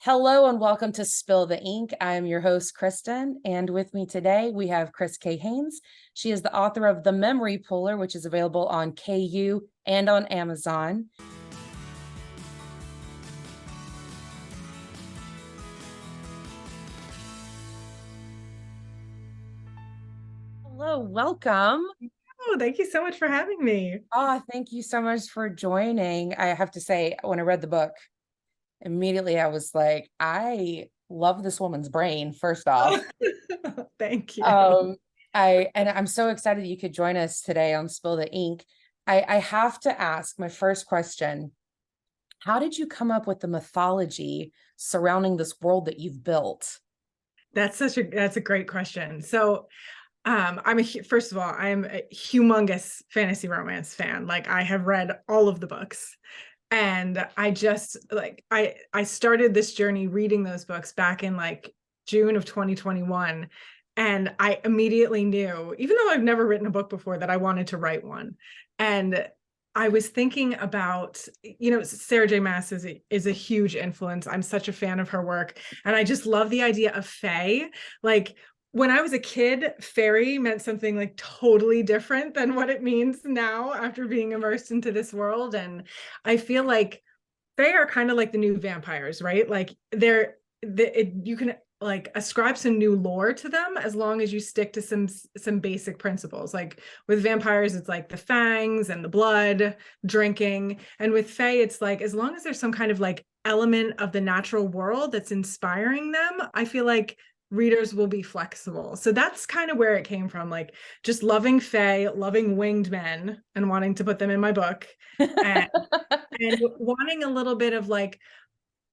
Hello and welcome to Spill the Ink. I am your host, Kristen, and with me today we have Kris K. Haines. She is the author of The Memory Puller, which is available on KU and on Amazon. Hello, welcome. Oh, thank you so much for having me. Oh, thank you so much for joining. I have to say, when I read the book, immediately I was like, I love this woman's brain, first off. Thank you. I'm so excited that you could join us today on Spill the Ink. I have to ask my first question. How did you come up with the mythology surrounding this world that you've built? That's a great question. So, first of all, I'm a humongous fantasy romance fan. Like I have read all of the books. And I started this journey reading those books back in like June of 2021. And I immediately knew, even though I've never written a book before, that I wanted to write one. And I was thinking about, Sarah J. Maas is a huge influence. I'm such a fan of her work. And I just love the idea of fae. Like when I was a kid, fairy meant something like totally different than what it means now after being immersed into this world. And I feel like fae are kind of like the new vampires, right? Like you can like ascribe some new lore to them as long as you stick to some basic principles. Like with vampires, it's like the fangs and the blood, drinking. And with fae, it's like as long as there's some kind of like element of the natural world that's inspiring them, I feel like readers will be flexible. So that's kind of where it came from, like just loving fae, loving winged men and wanting to put them in my book and, and wanting a little bit of like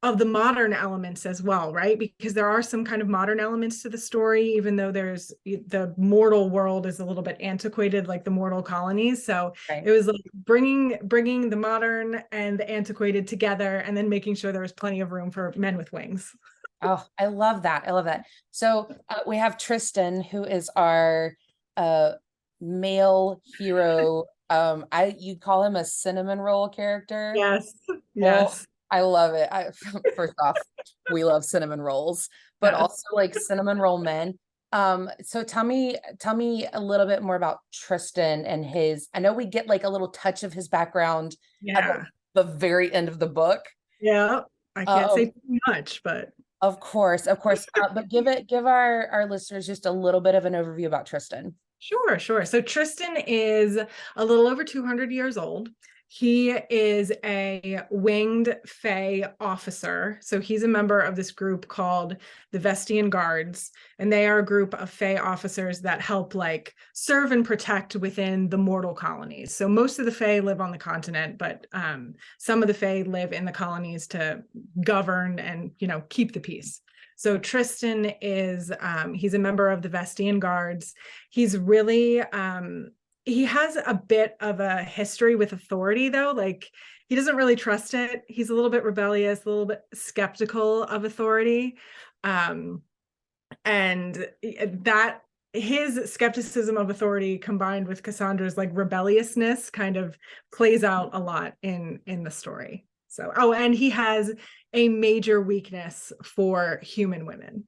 of the modern elements as well, right? Because there are some kind of modern elements to the story, even though there's the mortal world is a little bit antiquated, like the mortal colonies. So Right. it was like bringing the modern and the antiquated together, and then making sure there was plenty of room for men with wings. Oh, I love that. I love that. So we have Tristan, who is our male hero. You'd call him a cinnamon roll character. Yes, Well, yes. I love it. First off, we love cinnamon rolls, but Yes. also like cinnamon roll men. So tell me a little bit more about Tristan and his. I know we get like a little touch of his background at Yeah. the very end of the book. Yeah. I can't say Um, too much, but of course. But give our listeners just a little bit of an overview about Tristan. sure, sure. So Tristan is a little over 200 years old. He is a winged Fae officer. So he's a member of this group called the Vestian Guards, and they are a group of Fae officers that help like serve and protect within the mortal colonies. So most of the Fae live on the continent, but some of the Fae live in the colonies to govern and keep the peace. So Tristan is he's a member of the Vestian Guards. He's really he has a bit of a history with authority though. Like he doesn't really trust it. He's a little bit rebellious, a little bit skeptical of authority. And that his skepticism of authority combined with Cassandra's like rebelliousness kind of plays out a lot in the story. So, oh, and he has a major weakness for human women.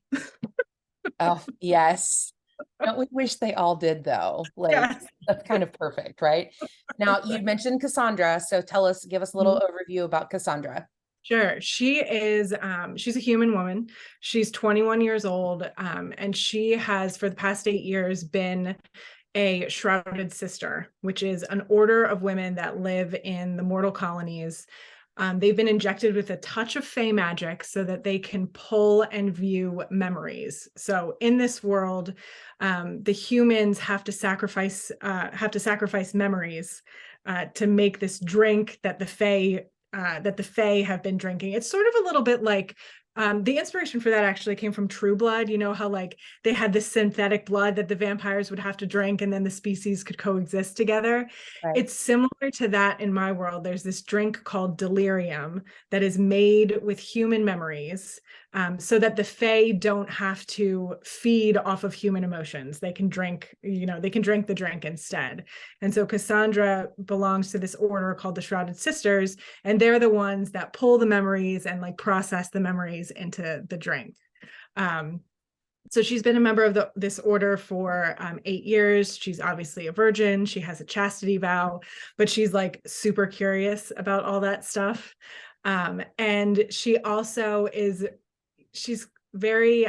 Oh, yes. Don't we wish they all did though? Like Yes. that's kind of perfect, right? Now you mentioned Cassandra, so give us a little overview about Cassandra. Sure. She's a human woman. She's 21 years old. And she has, for the past 8 years, been a shrouded sister, which is an order of women that live in the mortal colonies. They've been injected with a touch of Fey magic so that they can pull and view memories. So in this world, the humans have to sacrifice memories to make this drink that the Fae have been drinking. It's sort of a little bit like the inspiration for that actually came from True Blood. You know how like they had this synthetic blood that the vampires would have to drink and then the species could coexist together. Right. It's similar to that in my world. There's this drink called delirium that is made with human memories. so that the Fae don't have to feed off of human emotions. They can drink, they can drink the drink instead. And so Cassandra belongs to this order called the Shrouded Sisters, and they're the ones that pull the memories and like process the memories into the drink. So she's been a member of this order for 8 years. She's obviously a virgin. She has a chastity vow, but she's like super curious about all that stuff. And she also she's very,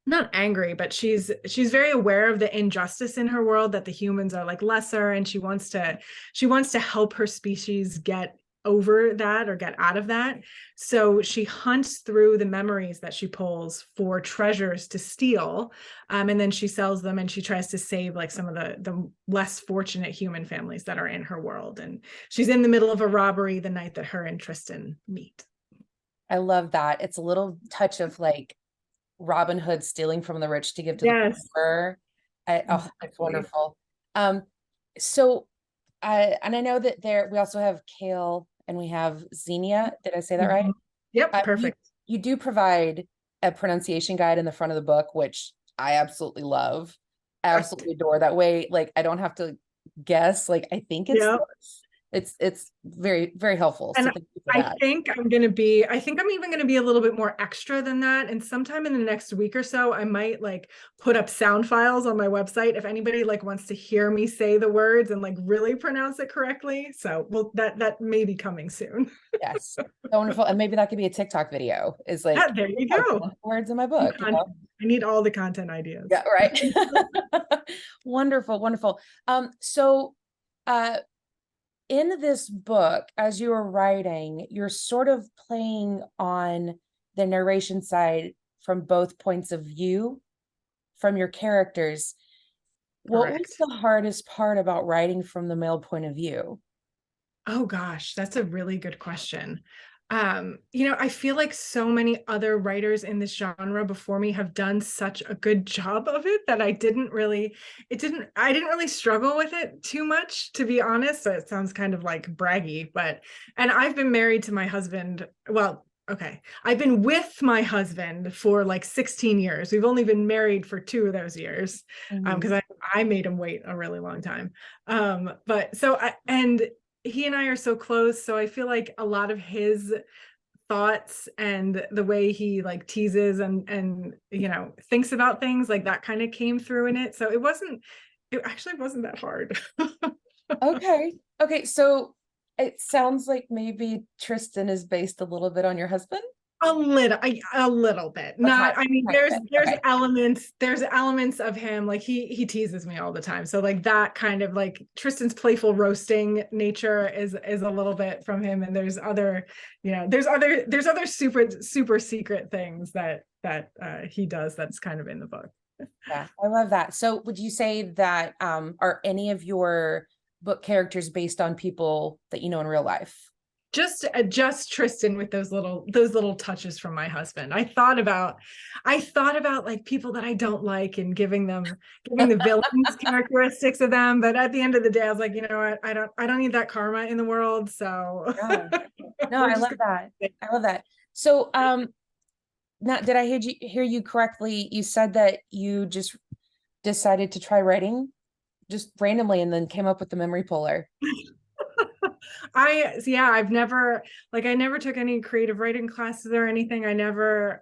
not angry, but she's very aware of the injustice in her world, that the humans are like lesser, and she wants to help her species get over that or get out of that. So she hunts through the memories that she pulls for treasures to steal, and then she sells them, and she tries to save like some of the less fortunate human families that are in her world. And she's in the middle of a robbery the night that her and Tristan meet. I love that. It's a little touch of like Robin Hood stealing from the rich to give to the poor. Oh, it's wonderful. So and I know that we also have Kale and we have Xenia. Did I say that right? Yep, perfect. You do provide a pronunciation guide in the front of the book, which I absolutely love. I absolutely adore that way. Like I don't have to guess. Like I think it's very, very helpful. And so thank you for that. I think I'm even going to be a little bit more extra than that. And sometime in the next week or so, I might like put up sound files on my website if anybody like wants to hear me say the words and like really pronounce it correctly. So that may be coming soon. Yes. Wonderful. And maybe that could be a TikTok video, is like, there you go. Words in my book. I need all the content ideas. Yeah, right. Wonderful, wonderful. So in this book, as you were writing, you're sort of playing on the narration side from both points of view from your characters. What was the hardest part about writing from the male point of view? Oh gosh, that's a really good question. I feel like so many other writers in this genre before me have done such a good job of it that I didn't really struggle with it too much, to be honest. So it sounds kind of like braggy, and I've been married to my husband. Well, okay. I've been with my husband for like 16 years. We've only been married for 2 of those years, because I made him wait a really long time. And he and I are so close. So I feel like a lot of his thoughts and the way he like teases and thinks about things like that kind of came through in it. So it actually wasn't that hard. Okay. So it sounds like maybe Tristan is based a little bit on your husband. A little bit. Not, I mean, there's elements of him, like he teases me all the time. So like that kind of like Tristan's playful roasting nature is a little bit from him. And there's other super secret things that he does that's kind of in the book. Yeah, I love that. So would you say that are any of your book characters based on people that you know in real life? Just Tristan with those little touches from my husband. I thought about like people that I don't like and giving the villains characteristics of them. But at the end of the day, I was like, you know what? I don't need that karma in the world. So no, I love that. I love that. So now did I hear you correctly? You said that you just decided to try writing just randomly and then came up with the memory puller. I never took any creative writing classes or anything. I never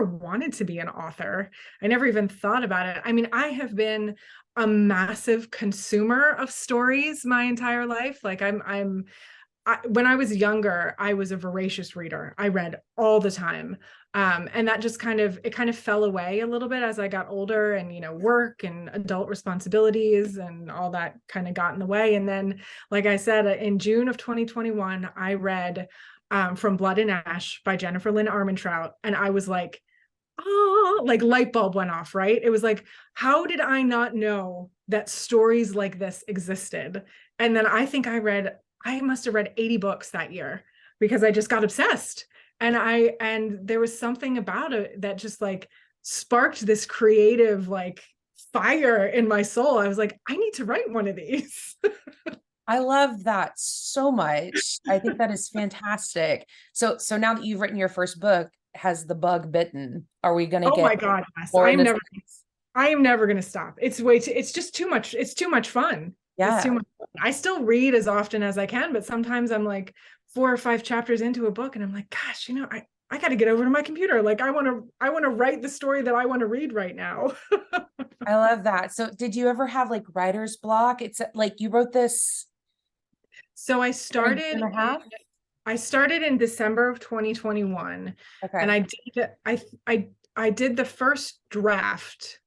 wanted to be an author. I never even thought about it. I mean, I have been a massive consumer of stories my entire life. Like when I was younger, I was a voracious reader. I read all the time. And that just kind of fell away a little bit as I got older and, work and adult responsibilities and all that kind of got in the way. And then, like I said, in June of 2021, I read From Blood and Ash by Jennifer Lynn Armentrout. And I was like, oh, like light bulb went off, right? It was like, how did I not know that stories like this existed? And then I think I must have read 80 books that year because I just got obsessed. And there was something about it that just like sparked this creative like fire in my soul. I was like, I need to write one of these. I love that so much. I think that is fantastic. So now that you've written your first book, has the bug bitten? Are we going to Oh get my God, yes. more into I am never going to stop. It's just too much. It's too much fun. It's too Yeah. much fun. I still read as often as I can, but sometimes I'm like 4 or 5 chapters into a book and I'm like, gosh, I got to get over to my computer. Like I want to write the story that I want to read right now. I love that. So did you ever have like writer's block? It's like you wrote this So a year and a half? I started in December of 2021 and Okay. I did the first draft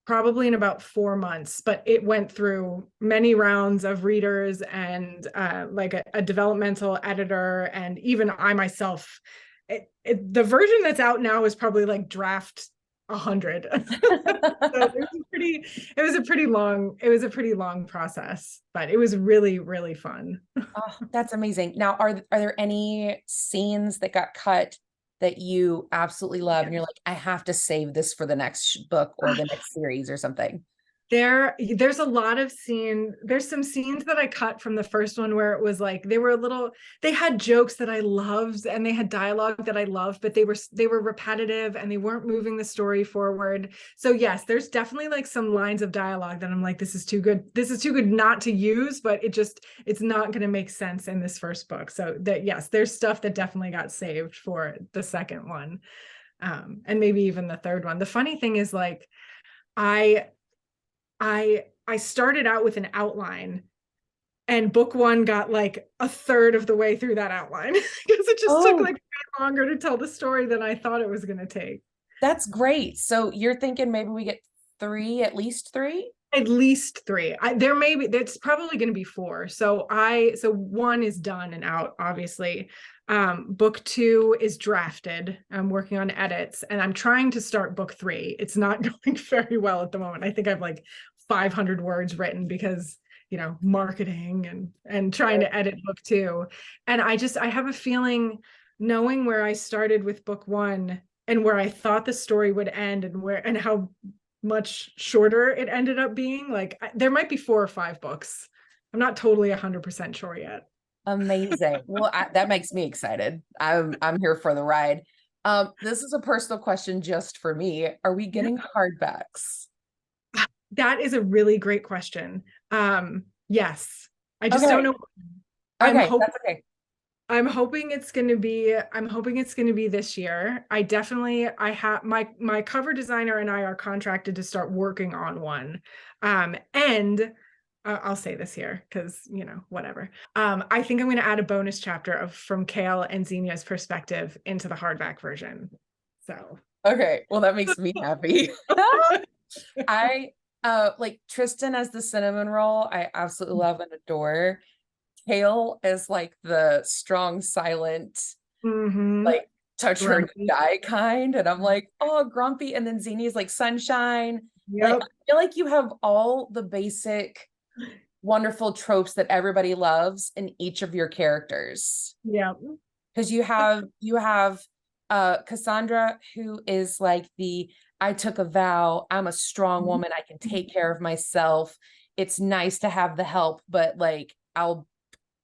probably in about 4 months, but it went through many rounds of readers and like a developmental editor, and even I myself. The version that's out now is probably like draft 100. So it was a pretty long process, but it was really, really fun. Oh, that's amazing. Now, are there any scenes that got cut that you absolutely love and you're like, I have to save this for the next book or the next series or something? There's a lot of there's some scenes that I cut from the first one where it was like they had jokes that I loved and they had dialogue that I loved, but they were repetitive and they weren't moving the story forward. So yes, there's definitely like some lines of dialogue that I'm like, this is too good not to use, but it's not going to make sense in this first book. So that, yes, there's stuff that definitely got saved for the second one, and maybe even the third one. The funny thing is, like, I started out with an outline, and book 1 got like a third of the way through that outline because it just took like longer to tell the story than I thought it was going to take. That's great. So you're thinking maybe we get 3, at least 3? At least 3. That's probably going to be 4. So 1 is done and out, obviously. Book 2 is drafted. I'm working on edits and I'm trying to start book 3. It's not going very well at the moment. I think I've like 500 words written because, marketing and trying to edit book 2. And I have a feeling, knowing where I started with book 1 and where I thought the story would end and how much shorter it ended up being, like there might be 4 or 5 books. I'm not totally 100% sure yet. Amazing. Well, that makes me excited. I'm here for the ride. This is a personal question just for me. Are we getting hardbacks? That is a really great question. Yes. I just Okay. don't know. Okay, that's okay. I'm hoping it's going to be this year. I have my cover designer and I are contracted to start working on one. And I'll say this here because, whatever. I think I'm going to add a bonus chapter from Kale and Xenia's perspective into the hardback version. So. Okay, well, that makes me happy. I like Tristan as the cinnamon roll. I absolutely love and adore. Kale is like the strong, silent, like touch her and die kind. And I'm like, oh, grumpy. And then Xenia's like sunshine. Like, I feel like you have all the basic wonderful tropes that everybody loves in each of your characters. Yeah. Because you have Cassandra, who is like I took a vow, I'm a strong woman, I can take care of myself. It's nice to have the help, but like I'll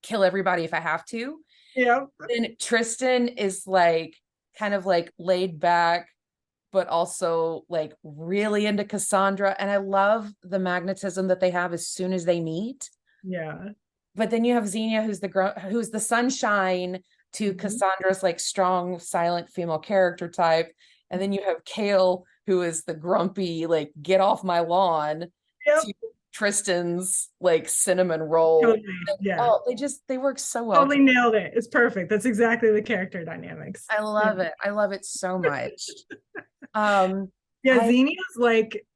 kill everybody if I have to. Yeah. And Tristan is like kind of like laid back, but also like really into Cassandra. And I love the magnetism that they have as soon as they meet. Yeah. But then you have Xenia, who's the sunshine to Cassandra's like strong, silent female character type. And then you have Kale, who is the grumpy, like, get off my lawn, to Tristan's like cinnamon roll. Totally. Yeah. Oh, they work so well. Totally nailed it. It's perfect. That's exactly the character dynamics. I love it. I love it so much.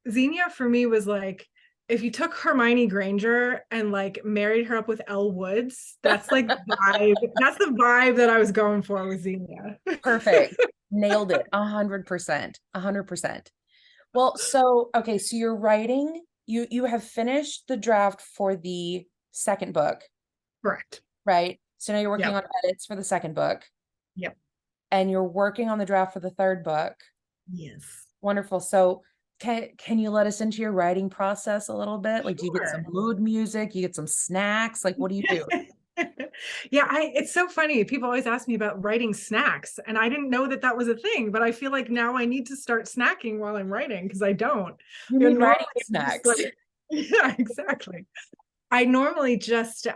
Xenia for me was like, if you took Hermione Granger and like married her up with Elle Woods, that's like the vibe. That's the vibe that I was going for with Xenia. Perfect. Nailed it. 100%. 100%. Well, so you're writing, you have finished the draft for the second book. Correct. Right? So now you're working on edits for the second book. Yep. And you're working on the draft for the third book. Yes. Wonderful. So can you let us into your writing process a little bit? Like, do you get some mood music? You get some snacks? Like, what do you do? Yeah, it's so funny. People always ask me about writing snacks, and I didn't know that that was a thing, but I feel like now I need to start snacking while I'm writing because I don't. You You need know, normally writing I'm just snacks. like, yeah, exactly. I normally just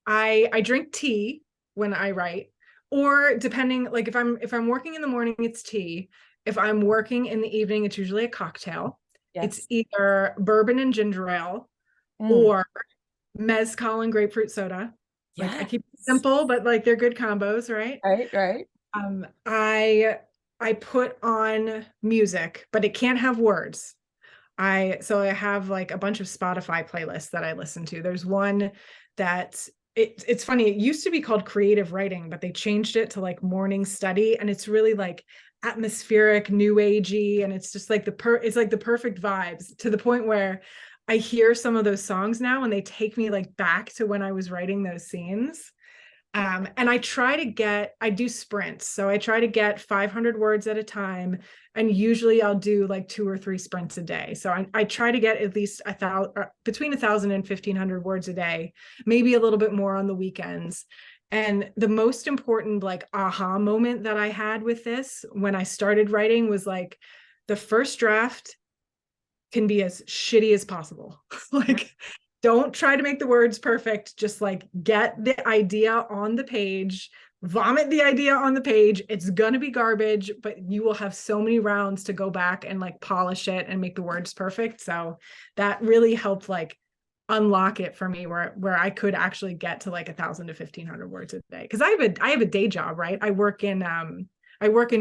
I drink tea when I write, or depending, like if I'm working in the morning, it's tea. If I'm working in the evening, it's usually a cocktail. It's Yes. either bourbon and ginger ale Mm, or mezcal and grapefruit soda. Like I yes. keep it simple, but like they're good combos, right? Right, right. Um, I I put on music, but it can't have words. I have like a bunch of Spotify playlists that I listen to. There's one that it's funny. It used to be called creative writing, but they changed it to like morning study, and it's really like atmospheric, new agey, and it's just like it's like the perfect vibes to the point where I hear some of those songs now and they take me like back to when I was writing those scenes. And I do sprints. So I try to get 500 words at a time. And usually I'll do like 2 or 3 sprints a day. So I try to get at least between 1,000 and 1,500 words a day, maybe a little bit more on the weekends. And the most important like aha moment that I had with this when I started writing was like the first draft can be as shitty as possible. Like, don't try to make the words perfect. Just like get the idea on the page, vomit the idea on the page. It's going to be garbage, but you will have so many rounds to go back and like polish it and make the words perfect. So that really helped like unlock it for me where I could actually get to like 1,000 to 1,500 words a day. Cause I have a day job, right? I work in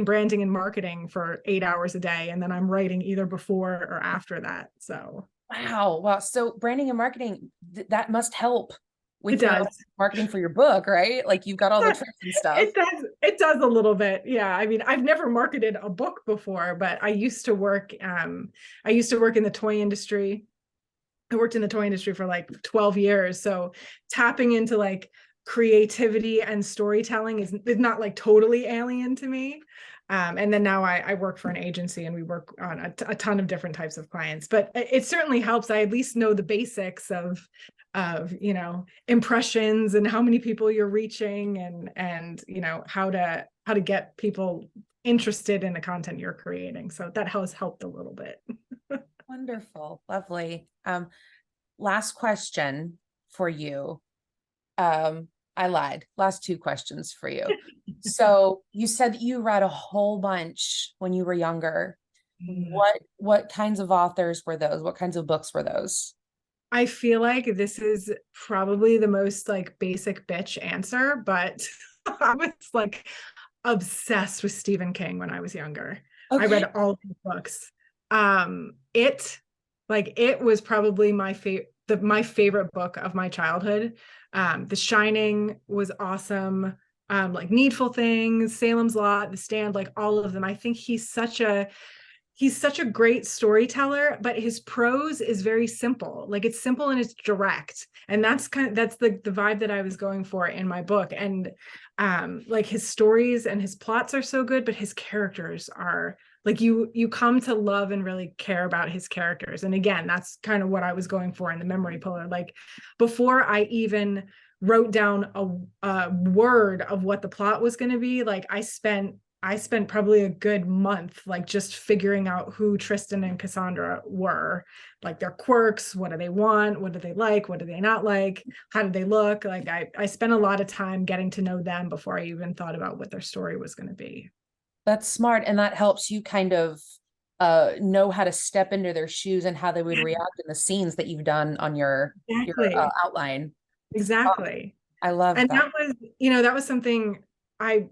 branding and marketing for 8 hours a day, and then I'm writing either before or after that. So Wow. Wow. So branding and marketing, that must help it with your does. marketing for your book, right? Like you've got all the tricks and stuff. It does. It does a little bit. Yeah. I mean, I've never marketed a book before, but I used to work in the toy industry. I worked in the toy industry for like 12 years. So tapping into like creativity and storytelling is not like totally alien to me. And then now I work for an agency and we work on a ton of different types of clients, but it certainly helps. I at least know the basics of, you know, impressions and how many people you're reaching and, you know, how to get people interested in the content you're creating. So that has helped a little bit. Wonderful. Lovely. Last question for you. I lied. Last 2 questions for you. So you said that you read a whole bunch when you were younger. What kinds of authors were those? What kinds of books were those? I feel like this is probably the most like basic bitch answer, but I was like obsessed with Stephen King when I was younger. I Okay. read all his books. It it was probably my favorite book of my childhood. The Shining was awesome. Like Needful Things, Salem's Lot, The Stand, like all of them. I think he's such a great storyteller, but his prose is very simple. Like it's simple and it's direct. And that's the vibe that I was going for in my book. And like his stories and his plots are so good, but his characters are like you come to love and really care about his characters. And again, that's kind of what I was going for in the memory pillar. Like before I even wrote down a word of what the plot was going to be, like I spent probably a good month like just figuring out who Tristan and Cassandra were, like their quirks, what do they want, what do they like, what do they not like, how do they look. Like I spent a lot of time getting to know them before I even thought about what their story was going to be. That's smart. And that helps you kind of know how to step into their shoes and how they would react in the scenes that you've done on your Exactly. outline. Oh, Exactly. I love And that. that was, you know, that was something I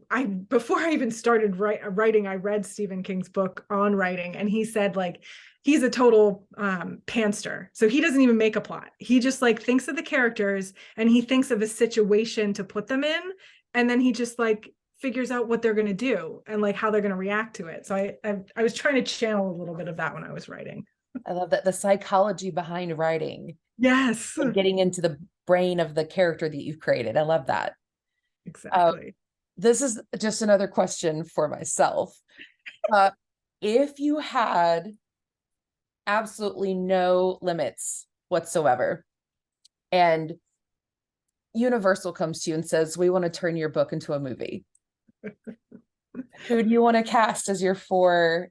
before I even started writing, I read Stephen King's book on writing, and he said like he's a total pantser. So he doesn't even make a plot. He just like thinks of the characters and he thinks of a situation to put them in, and then he just like figures out what they're going to do and like how they're going to react to it. So I was trying to channel a little bit of that when I was writing. I love that, the psychology behind writing Yes, and getting into the brain of the character that you've created. I love that. Uh, exactly. this is just another question for myself. Uh, if you had absolutely no limits whatsoever, and Universal comes to you and says, we want to turn your book into a movie. Who do you want to cast as your four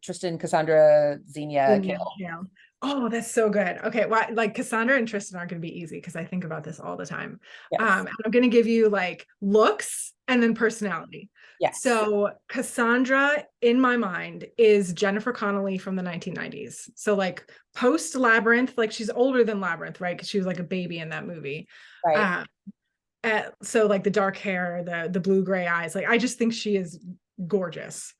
Tristan, Cassandra, Xenia, Kale? Yeah. Oh, that's so good. Okay, well, like Cassandra and Tristan aren't going to be easy because I think about this all the time. Yes. And I'm going to give you like looks and then personality. Yes. So Cassandra, in my mind, is Jennifer Connelly from the 1990s. So like post Labyrinth, like she's older than Labyrinth, right? Because she was like a baby in that movie. Right. So like the dark hair, the blue-gray eyes, like I just think she is gorgeous.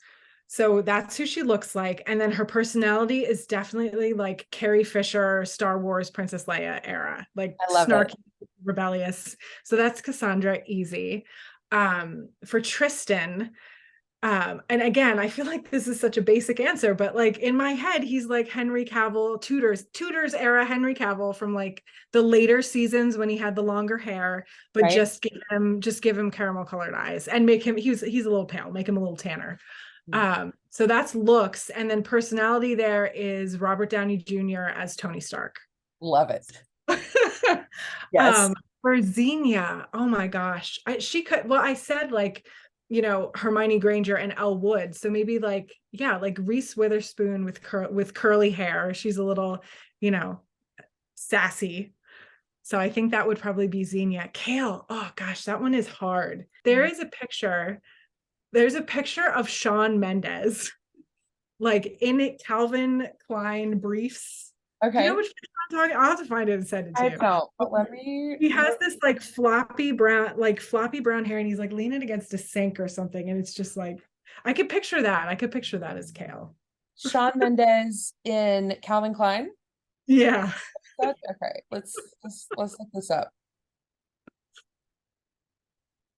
So that's who she looks like. And then her personality is definitely like Carrie Fisher, Star Wars, Princess Leia era, like snarky, rebellious. So that's Cassandra, easy. For Tristan, and again, I feel like this is such a basic answer, but like in my head, he's like Henry Cavill, Tudors era Henry Cavill from like the later seasons when he had the longer hair, but right. just give him caramel colored eyes and make him, he's a little pale, make him a little tanner. So that's looks. And then personality there is Robert Downey Jr. as Tony Stark. Love it. Yes. For Xenia, oh my gosh. I said like, you know, Hermione Granger and Elle Wood. So maybe like, yeah, like Reese Witherspoon with curly hair. She's a little, you know, sassy. So I think that would probably be Xenia. Kale, oh gosh, that one is hard. There's a picture of Shawn Mendes, like in Calvin Klein briefs. Okay. You know which picture I'm talking? I'll have to find it and send it to you. I don't, but let me. He has this like floppy brown hair, and he's like leaning against a sink or something, and it's just like I could picture that. I could picture that as Kale. Shawn Mendes in Calvin Klein. Yeah. Okay, let's look this up.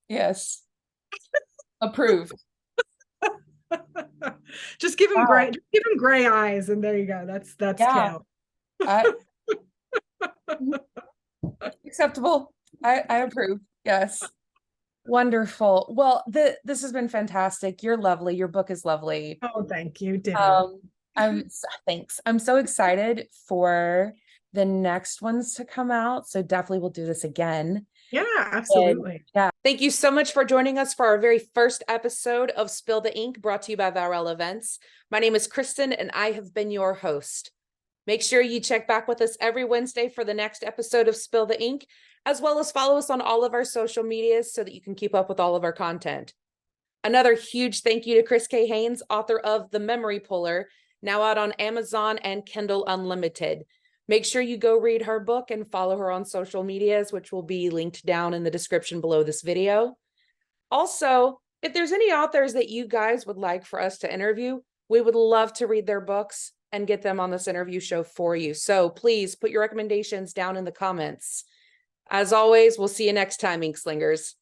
Yes. Approved. Just give him gray eyes, and there you go. That's yeah. Kale. Acceptable. I approve. Yes. Wonderful. Well, this has been fantastic. You're lovely. Your book is lovely. Oh, thank you. Thanks. I'm so excited for the next ones to come out. So definitely we'll do this again. Yeah, absolutely. And, yeah. Thank you so much for joining us for our very first episode of Spill the Ink, brought to you by VallRell Events. My name is Kristen, and I have been your host. Make sure you check back with us every Wednesday for the next episode of Spill the Ink, as well as follow us on all of our social medias so that you can keep up with all of our content. Another huge thank you to Kris K. Haines, author of The Memory Puller, now out on Amazon and Kindle Unlimited. Make sure you go read her book and follow her on social medias, which will be linked down in the description below this video. Also, if there's any authors that you guys would like for us to interview, we would love to read their books and get them on this interview show for you. So please put your recommendations down in the comments. As always, we'll see you next time, Ink Slingers.